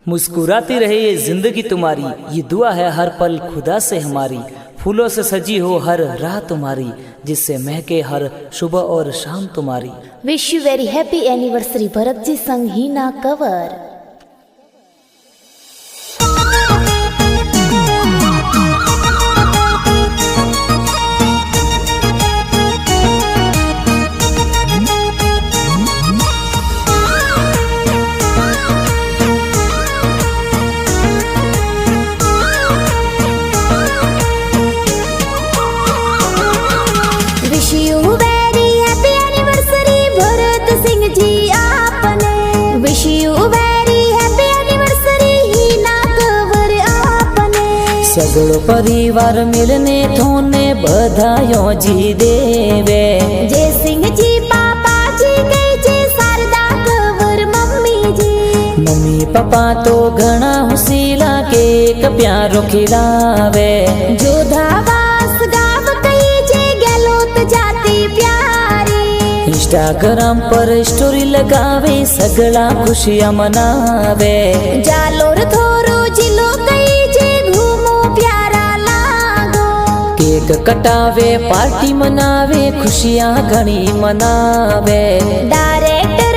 मुस्कुराती रहे ये जिंदगी तुम्हारी, ये दुआ है हर पल खुदा से हमारी। फूलों से सजी हो हर राह तुम्हारी, जिससे महके हर सुबह और शाम तुम्हारी। Wish you very happy anniversary Bharat ji संग हीना कंवर। सगळो परिवार मिलने थोने बधाइयों जी देवे। जय सिंह जी पापा जी गई जे शारदा कंवर मम्मी जी। मम्मी पापा तो घना हुसीला केक प्यारो खिलावे। जोधावास गाव कई जे गलोत जाती प्यारी। इंस्टाग्राम पर स्टोरी लगावे सगळा खुशियां मनावे। जालोर थोरो जिलो कई केक कटावे पार्टी मनावे खुशियां घनी मनावे। डायरेक्टर